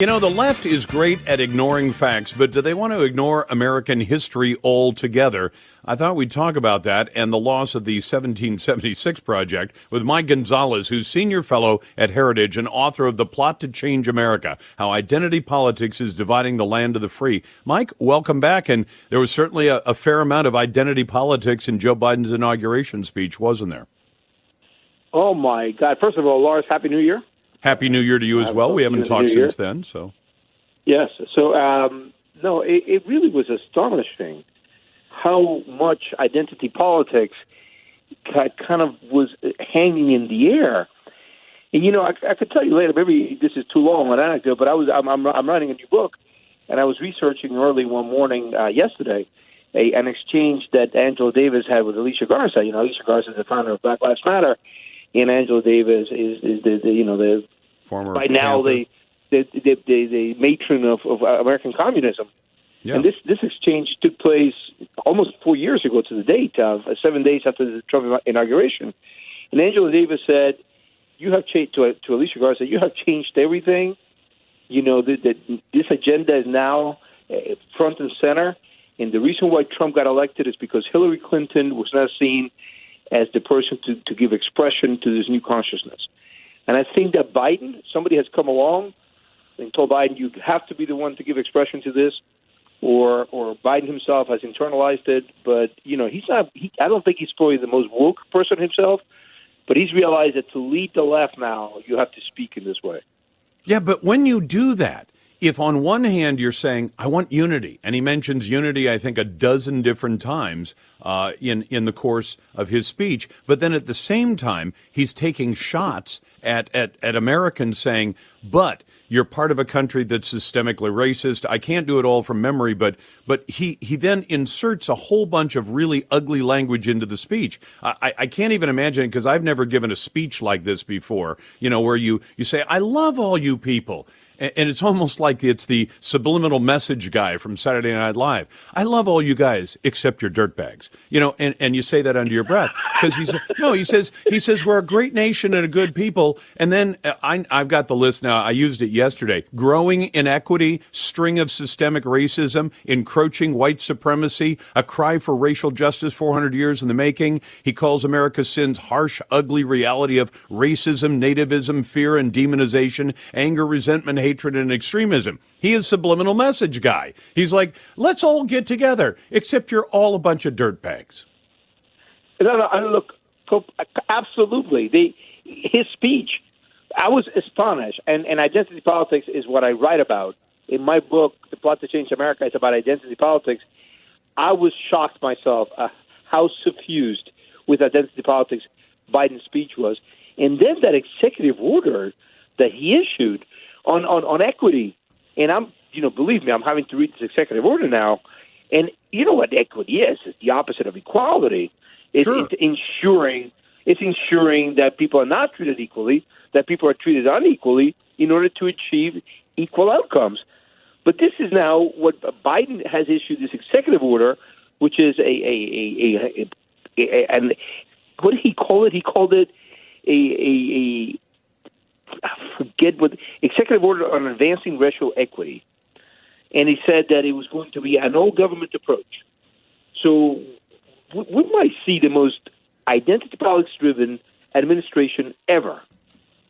You know, the left is great at ignoring facts, but do they want to ignore American history altogether? I thought we'd talk about that and the loss of the 1776 Project with Mike Gonzalez, who's senior fellow at Heritage and author of The Plot to Change America, How Identity Politics is Dividing the Land of the Free. Mike, welcome back. And there was certainly a fair amount of identity politics in Joe Biden's inauguration speech, wasn't there? Oh, my God. First of all, Lars, Happy New Year. Happy New Year to you as well. We haven't talked since then, so. Yes. So, no, it really was astonishing how much identity politics kind of was hanging in the air. And, you know, I could tell you later, maybe this is too long an anecdote, but I'm writing a new book, and I was researching early one morning yesterday an exchange that Angela Davis had with Alicia Garza. You know, Alicia Garza is the founder of Black Lives Matter. And Angela Davis is the former by now the matron of American communism. Yeah. And this exchange took place almost 4 years ago to the date, 7 days after the Trump inauguration. And Angela Davis said, "You have changed." To Alicia Garza, "You have changed everything. You know that this agenda is now front and center. And the reason why Trump got elected is because Hillary Clinton was not seen as the person to give expression to this new consciousness." And I think that Biden, somebody has come along and told Biden, you have to be the one to give expression to this, or Biden himself has internalized it. But, you know, I don't think he's probably the most woke person himself, but he's realized that to lead the left now, you have to speak in this way. Yeah, but when you do that, if on one hand you're saying, I want unity, and he mentions unity, I think, a dozen different times in the course of his speech, but then at the same time, he's taking shots at Americans saying, but you're part of a country that's systemically racist. I can't do it all from memory, but he then inserts a whole bunch of really ugly language into the speech. I can't even imagine it because I've never given a speech like this before, you know, where you say, I love all you people. And it's almost like it's the subliminal message guy from Saturday Night Live. I love all you guys except your dirtbags. You know, and you say that under your breath because he says we're a great nation and a good people. And then I've got the list now. I used it yesterday. Growing inequity, string of systemic racism, encroaching white supremacy, a cry for racial justice 400 years in the making. He calls America's sins harsh, ugly reality of racism, nativism, fear and demonization, anger, resentment, hatred, and extremism. He is subliminal message guy. He's like, let's all get together, except you're all a bunch of dirtbags. No, look, absolutely. His speech, I was astonished. And identity politics is what I write about. In my book, The Plot to Change America, it's about identity politics. I was shocked myself how suffused with identity politics Biden's speech was. And then that executive order that he issued on equity. And believe me, I'm having to read this executive order now. And you know what equity is? It's the opposite of equality. It's ensuring that people are not treated equally, that people are treated unequally in order to achieve equal outcomes. But this is now what Biden has issued, this executive order, which is and what did he call it? He called it I forget what executive order on advancing racial equity, and he said that it was going to be an all-government approach. So we might see the most identity politics-driven administration ever.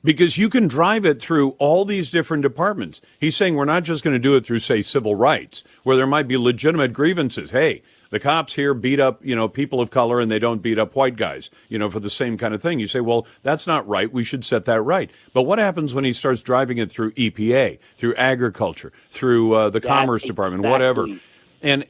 Because you can drive it through all these different departments. He's saying we're not just going to do it through, say, civil rights, where there might be legitimate grievances. Hey, the cops here beat up, people of color and they don't beat up white guys, for the same kind of thing. You say, well, that's not right. We should set that right. But what happens when he starts driving it through EPA, through agriculture, through the Commerce Department, whatever? And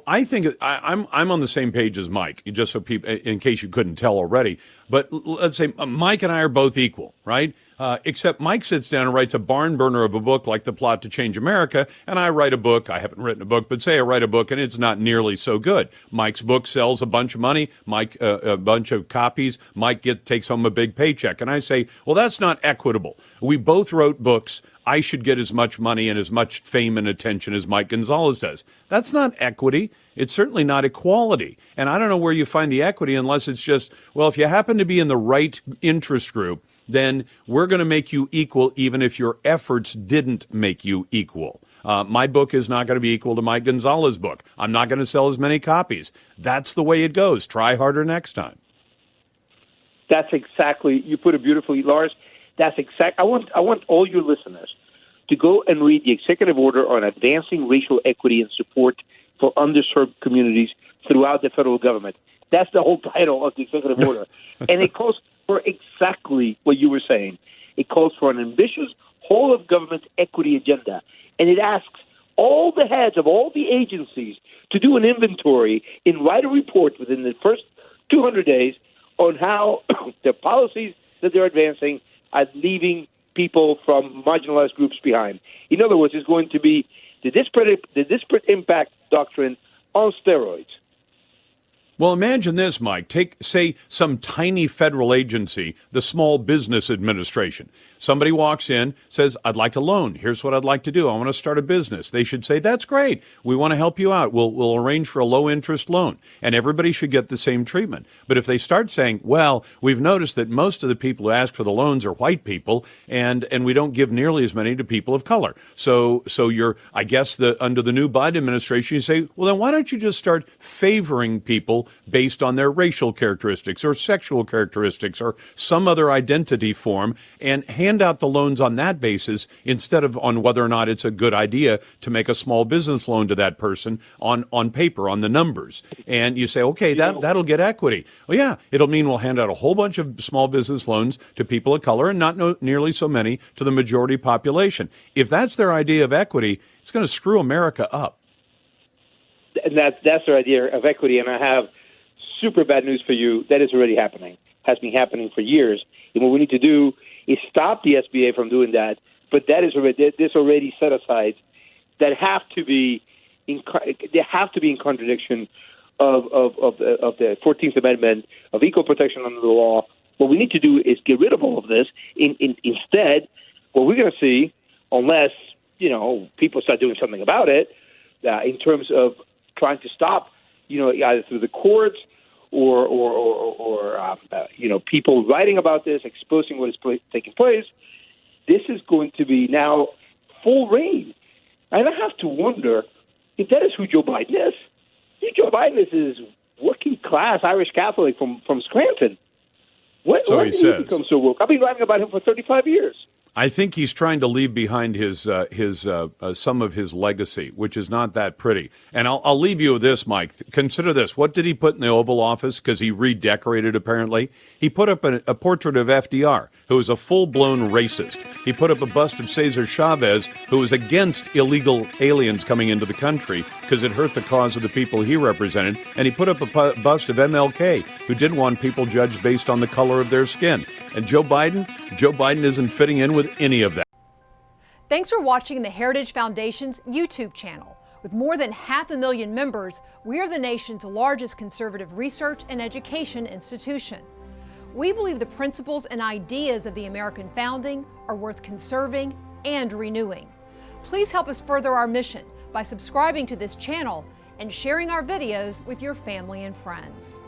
I think I'm on the same page as Mike, just so people, in case you couldn't tell already. But let's say Mike and I are both equal, right? Except Mike sits down and writes a barn burner of a book like The Plot to Change America, and I write a book. I haven't written a book, but say I write a book, and it's not nearly so good. Mike's book sells a bunch of money, Mike a bunch of copies. Mike takes home a big paycheck, and I say, well, that's not equitable. We both wrote books. I should get as much money and as much fame and attention as Mike Gonzalez does. That's not equity. It's certainly not equality. And I don't know where you find the equity unless it's just, well, if you happen to be in the right interest group, then we're going to make you equal even if your efforts didn't make you equal. My book is not going to be equal to Mike Gonzalez book. I'm not going to sell as many copies. That's the way it goes. Try harder next time. That's exactly, you put it beautifully, Lars. That's exact. I want all your listeners to go and read the executive order on advancing racial equity and support for underserved communities throughout the federal government. That's the whole title of the executive order. And it calls for exactly what you were saying. It calls for an ambitious whole of government equity agenda. And it asks all the heads of all the agencies to do an inventory and write a report within the first 200 days on how the policies that they're advancing are leaving people from marginalized groups behind. In other words, it's going to be the disparate impact doctrine on steroids. Well, imagine this, Mike. Take, say, some tiny federal agency, the Small Business Administration. Somebody walks in, says, I'd like a loan. Here's what I'd like to do. I want to start a business. They should say, that's great. We want to help you out. We'll arrange for a low-interest loan. And everybody should get the same treatment. But if they start saying, well, we've noticed that most of the people who ask for the loans are white people, and we don't give nearly as many to people of color. So you're, I guess, under the new Biden administration, you say, well, then why don't you just start favoring people based on their racial characteristics or sexual characteristics or some other identity form and hand out the loans on that basis instead of on whether or not it's a good idea to make a small business loan to that person on paper, on the numbers. And you say, okay, that'll get equity. Well, yeah, it'll mean we'll hand out a whole bunch of small business loans to people of color and not nearly so many to the majority population. If that's their idea of equity, it's going to screw America up. And that's their idea of equity. And I have super bad news for you. That is already happening. Has been happening for years. And what we need to do is stop the SBA from doing that. But that is already set aside that have to be in contradiction of the 14th Amendment of equal protection under the law. What we need to do is get rid of all of this. Instead, what we're going to see, unless people start doing something about it, in terms of trying to stop, either through the courts or people writing about this, exposing what is taking place, this is going to be now full reign. And I have to wonder if that is who Joe Biden is. Joe Biden is working class Irish Catholic from Scranton. So he says. He become so woke? I've been writing about him for 35 years. I think he's trying to leave behind his some of his legacy, which is not that pretty. And I'll leave you with this, Mike. Consider this. What did he put in the Oval Office? Because he redecorated, apparently. He put up a portrait of FDR, who was a full-blown racist. He put up a bust of Cesar Chavez, who was against illegal aliens coming into the country because it hurt the cause of the people he represented. And he put up a bust of MLK, who didn't want people judged based on the color of their skin. And Joe Biden isn't fitting in with any of that. Thanks for watching the Heritage Foundation's YouTube channel. With more than 500,000 members, we are the nation's largest conservative research and education institution. We believe the principles and ideas of the American founding are worth conserving and renewing. Please help us further our mission by subscribing to this channel and sharing our videos with your family and friends.